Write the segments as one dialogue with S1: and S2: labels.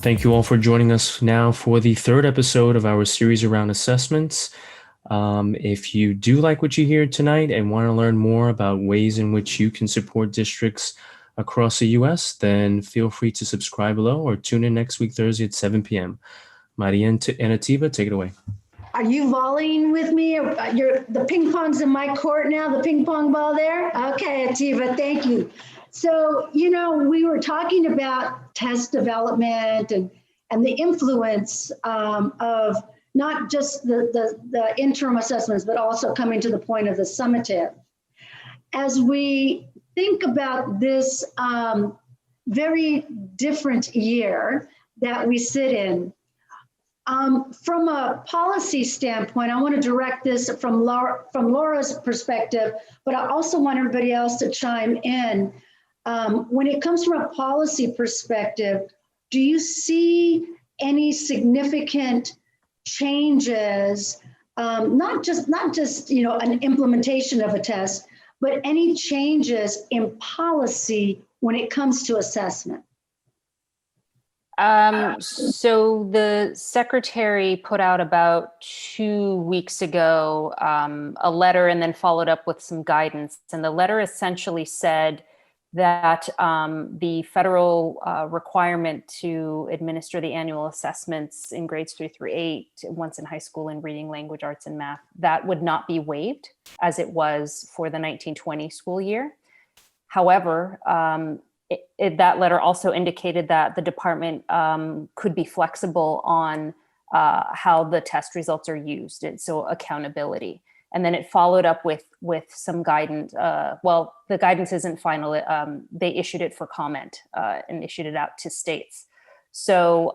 S1: Thank you all for joining us now for the third episode of our series around assessments. If you do like what you hear tonight and want to learn more about ways in which you can support districts across the U.S., then feel free to subscribe below or tune in next week, Thursday at 7 p.m. Maria and Atiba, take it away.
S2: Are you volleying with me? The ping pong's in my court now, the ping pong ball there? Okay, Atiba, thank you. So, we were talking about test development and the influence of not just the interim assessments, but also coming to the point of the summative. As we think about this very different year that we sit in, from a policy standpoint, I want to direct this from Laura's perspective, but I also want everybody else to chime in. When it comes from a policy perspective, do you see any significant changes, not just an implementation of a test, but any changes in policy when it comes to assessment?
S3: So the secretary put out about 2 weeks ago a letter and then followed up with some guidance. And the letter essentially said that the federal requirement to administer the annual assessments in grades 3 through 8, once in high school in reading, language, arts, and math, that would not be waived as it was for the 1920 school year. However, that letter also indicated that the department could be flexible on how the test results are used, and so accountability. And then it followed up with some guidance. Well, the guidance isn't final. They issued it for comment and issued it out to states. So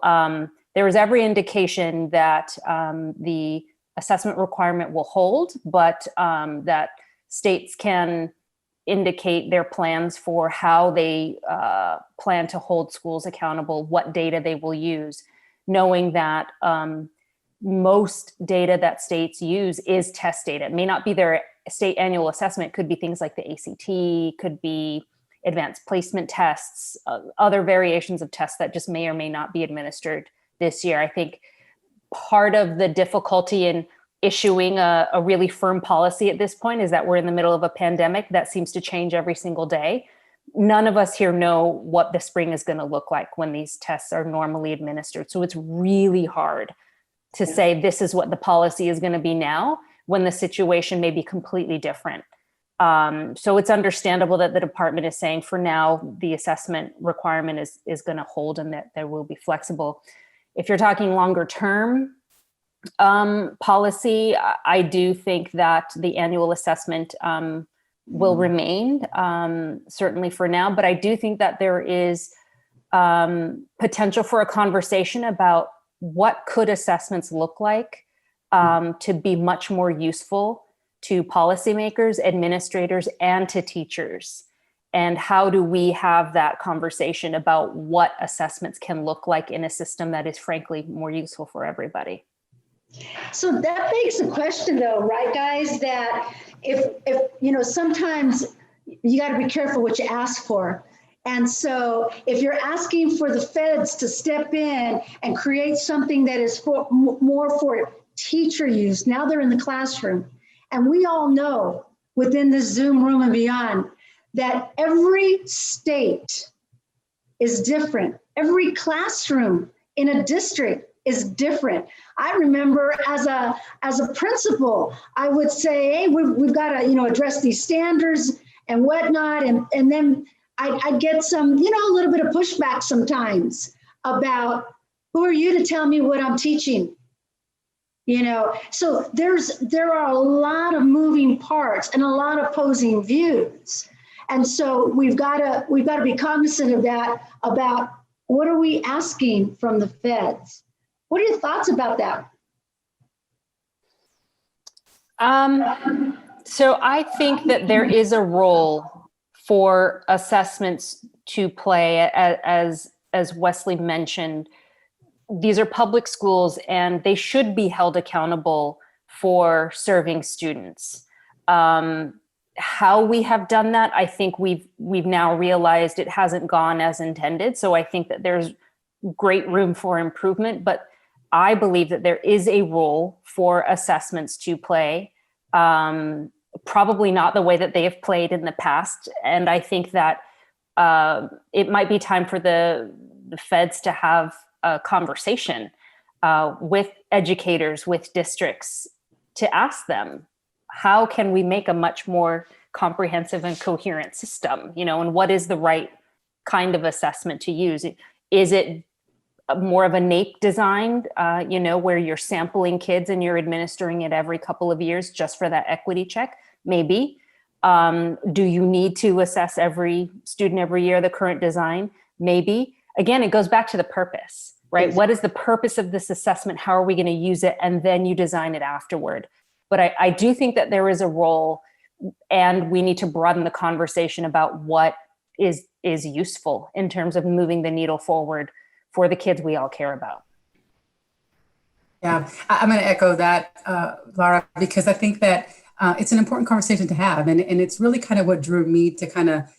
S3: there was every indication that the assessment requirement will hold, but that states can indicate their plans for how they plan to hold schools accountable, what data they will use, knowing that most data that states use is test data. It may not be their state annual assessment, could be things like the ACT, could be advanced placement tests, other variations of tests that just may or may not be administered this year. I think part of the difficulty in issuing a really firm policy at this point is that we're in the middle of a pandemic that seems to change every single day. None of us here know what the spring is going to look like when these tests are normally administered. So it's really hard to say this is what the policy is going to be now when the situation may be completely different. So it's understandable that the department is saying for now, the assessment requirement is going to hold and that there will be flexible. If you're talking longer term policy, I do think that the annual assessment will remain, certainly for now, but I do think that there is potential for a conversation about what could assessments look like to be much more useful to policymakers, administrators, and to teachers. And how do we have that conversation about what assessments can look like in a system that is frankly more useful for everybody?
S2: So that begs the question though, right guys, that if sometimes you got to be careful what you ask for. And so if you're asking for the feds to step in and create something that is more for teacher use, now they're in the classroom. And we all know within this Zoom room and beyond that every state is different. Every classroom in a district is different. I remember as a principal, I would say, hey, we've got to address these standards and whatnot, and then I get some, a little bit of pushback sometimes about who are you to tell me what I'm teaching? So there are a lot of moving parts and a lot of opposing views. And so we've got to be cognizant of that, about what are we asking from the feds? What are your thoughts about that?
S3: So I think that there is a role for assessments to play, as Wesley mentioned. These are public schools and they should be held accountable for serving students. How we have done that, I think we've now realized it hasn't gone as intended. So I think that there's great room for improvement, but I believe that there is a role for assessments to play. Probably not the way that they have played in the past. And I think that it might be time for the feds to have a conversation with educators, with districts, to ask them, how can we make a much more comprehensive and coherent system, and what is the right kind of assessment to use? Is it more of a NAEP design, where you're sampling kids and you're administering it every couple of years just for that equity check? Maybe. Do you need to assess every student every year, the current design? Maybe. Again, it goes back to the purpose, right? Exactly. What is the purpose of this assessment? How are we going to use it? And then you design it afterward. But I do think that there is a role, and we need to broaden the conversation about what is useful in terms of moving the needle forward for the kids we all care about.
S4: Yeah, I'm going to echo that, Laura, because I think that it's an important conversation to have. And it's really kind of what drew me to kind of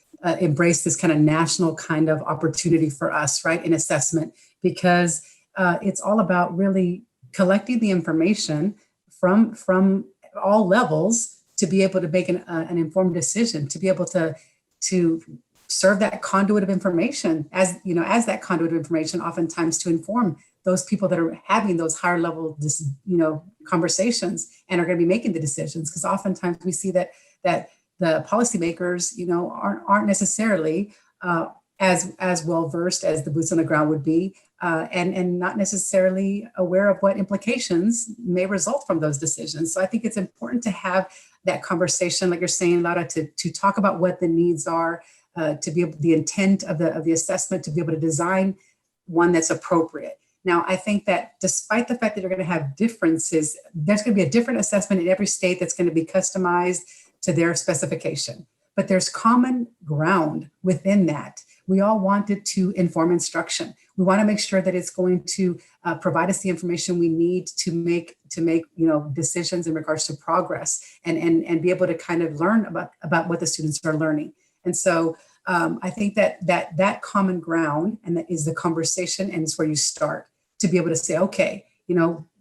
S4: embrace this kind of national kind of opportunity for us, right, in assessment, because it's all about really collecting the information from all levels to be able to make an informed decision, to be able to serve that conduit of information as that conduit of information, oftentimes to inform those people that are having those higher level, conversations and are going to be making the decisions. Because oftentimes we see that the policymakers, aren't necessarily as well versed as the boots on the ground would be, and not necessarily aware of what implications may result from those decisions. So I think it's important to have that conversation, like you're saying, Laura, to talk about what the needs are, to be able, the intent of the assessment, to be able to design one that's appropriate. Now, I think that despite the fact that you're going to have differences, there's going to be a different assessment in every state that's going to be customized to their specification. But there's common ground within that. We all want it to inform instruction. We want to make sure that it's going to provide us the information we need to make decisions in regards to progress and be able to kind of learn about what the students are learning. And so I think that common ground, and that is the conversation, and it's where you start to be able to say, okay,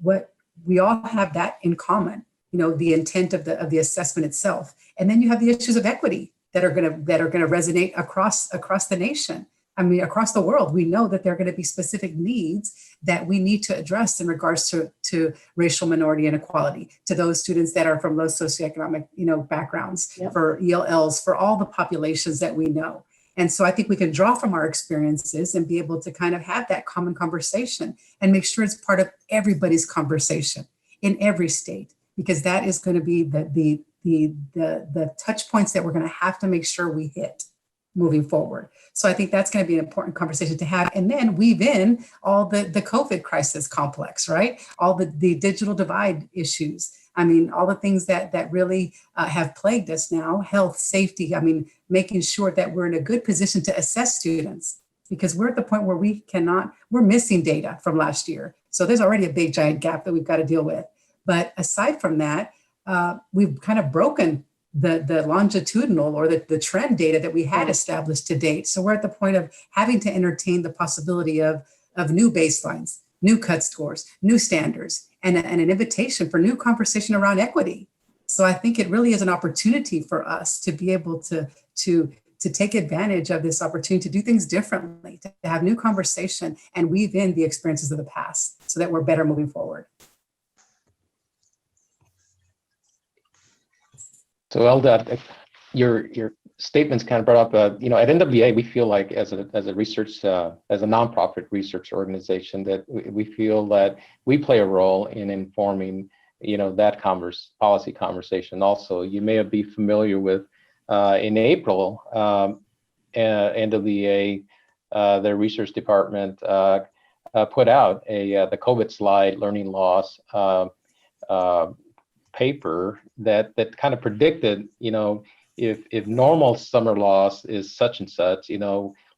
S4: what we all have that in common, the intent of the assessment itself. And then you have the issues of equity that are going to resonate across the nation. I mean, across the world. We know that there are going to be specific needs that we need to address in regards to racial minority inequality, to those students that are from low socioeconomic, backgrounds, yep, for ELLs, for all the populations that we know. And so I think we can draw from our experiences and be able to kind of have that common conversation and make sure it's part of everybody's conversation in every state, because that is going to be the touch points that we're going to have to make sure we hit moving forward. So I think that's going to be an important conversation to have. And then weave in all the COVID crisis complex, right? All the digital divide issues. I mean, all the things that really have plagued us now, health, safety. I mean, making sure that we're in a good position to assess students, because we're at the point where we're missing data from last year. So there's already a big giant gap that we've got to deal with. But aside from that, we've kind of broken the longitudinal or the trend data that we had established to date. So we're at the point of having to entertain the possibility of new baselines, new cut scores, new standards, and an invitation for new conversation around equity. So I think it really is an opportunity for us to be able to take advantage of this opportunity to do things differently, to have new conversation and weave in the experiences of the past so that we're better moving forward.
S5: So Eldad, your statements kind of brought up, at NWA, we feel like as a research, as a nonprofit research organization, that we feel that we play a role in informing, that policy conversation. Also, you may be familiar with in April, NWA, their research department put out the COVID slide learning loss paper that kind of predicted, if normal summer loss is such and such,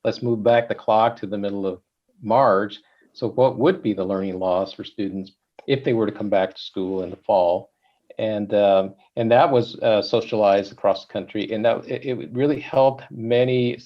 S5: let's move back the clock to the middle of March. So what would be the learning loss for students if they were to come back to school in the fall? and that was socialized across the country, and that it really helped many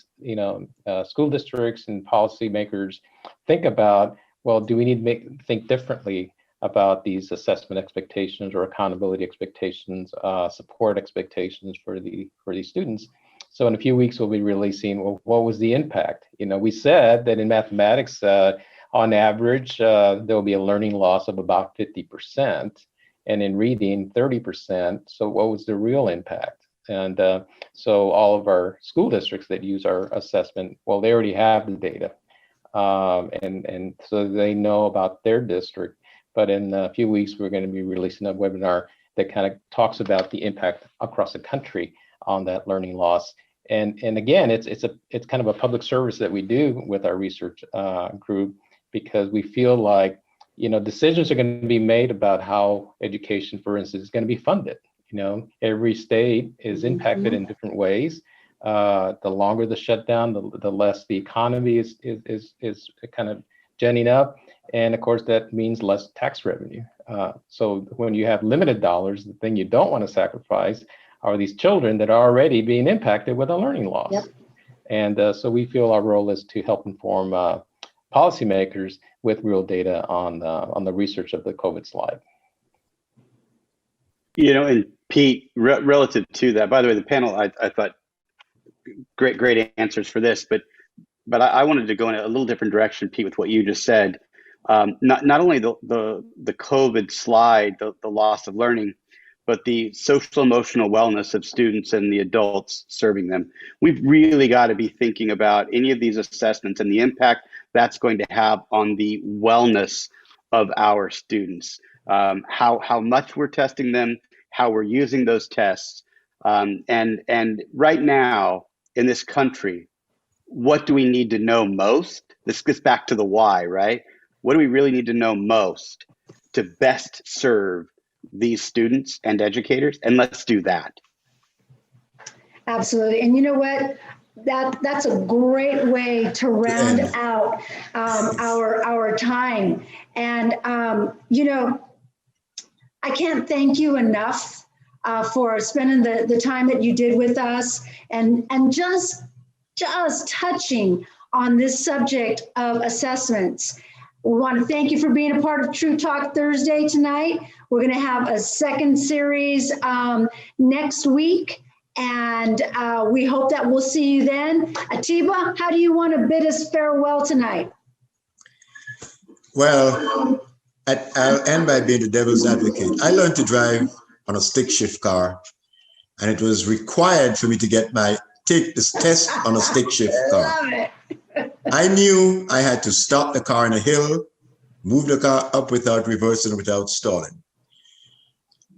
S5: school districts and policymakers think about, well, do we need to think differently about these assessment expectations or accountability expectations, support expectations for these students. So in a few weeks, we'll be releasing, well, what was the impact? We said that in mathematics, on average, there will be a learning loss of about 50%, and in reading, 30%. So what was the real impact? And so all of our school districts that use our assessment, well, they already have the data. And so they know about their district. But in a few weeks, we're going to be releasing a webinar that kind of talks about the impact across the country on that learning loss. And again, it's kind of a public service that we do with our research group, because we feel like, decisions are going to be made about how education, for instance, is going to be funded. Every state is impacted in different ways. The longer the shutdown, the less the economy is kind of genning up. And of course, that means less tax revenue. So when you have limited dollars, the thing you don't want to sacrifice are these children that are already being impacted with a learning loss. Yep. And so we feel our role is to help inform policymakers with real data on the research of the COVID slide.
S6: And Pete, relative to that, by the way, the panel, I thought great answers for this, but I wanted to go in a little different direction, Pete, with what you just said. Not only the COVID slide, the loss of learning, but the social emotional wellness of students and the adults serving them. We've really got to be thinking about any of these assessments and the impact that's going to have on the wellness of our students, how much we're testing them, how we're using those tests. And right now in this country, what do we need to know most? This gets back to the why, right? What do we really need to know most to best serve these students and educators? And let's do that.
S2: Absolutely. And you know what? That's a great way to round out our time. And, I can't thank you enough for spending the time that you did with us and just touching on this subject of assessments. We want to thank you for being a part of True Talk Thursday tonight. We're going to have a second series next week, and we hope that we'll see you then. Atiba, how do you want to bid us farewell tonight?
S7: Well, I'll end by being the devil's advocate. I learned to drive on a stick shift car, and it was required for me to take this test on a stick shift car.
S2: I love it.
S7: I knew I had to stop the car on a hill, move the car up without reversing, without stalling.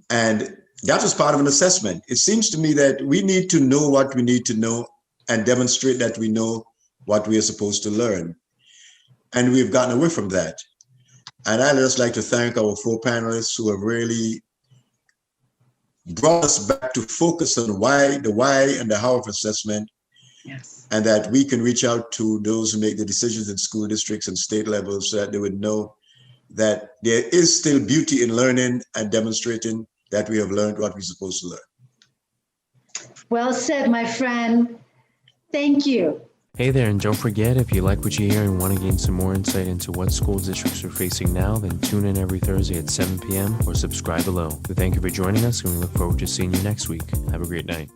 S7: And that was part of an assessment. It seems to me that we need to know what we need to know and demonstrate that we know what we are supposed to learn. And we've gotten away from that. And I'd just like to thank our 4 panelists who have really brought us back to focus on the why and the how of assessment.
S2: Yes.
S7: And that we can reach out to those who make the decisions in school districts and state levels so that they would know that there is still beauty in learning and demonstrating that we have learned what we're supposed to learn.
S2: Well said, my friend. Thank you.
S1: Hey there, and don't forget, if you like what you hear and want to gain some more insight into what school districts are facing now, then tune in every Thursday at 7 p.m. or subscribe below. We thank you for joining us, and we look forward to seeing you next week. Have a great night.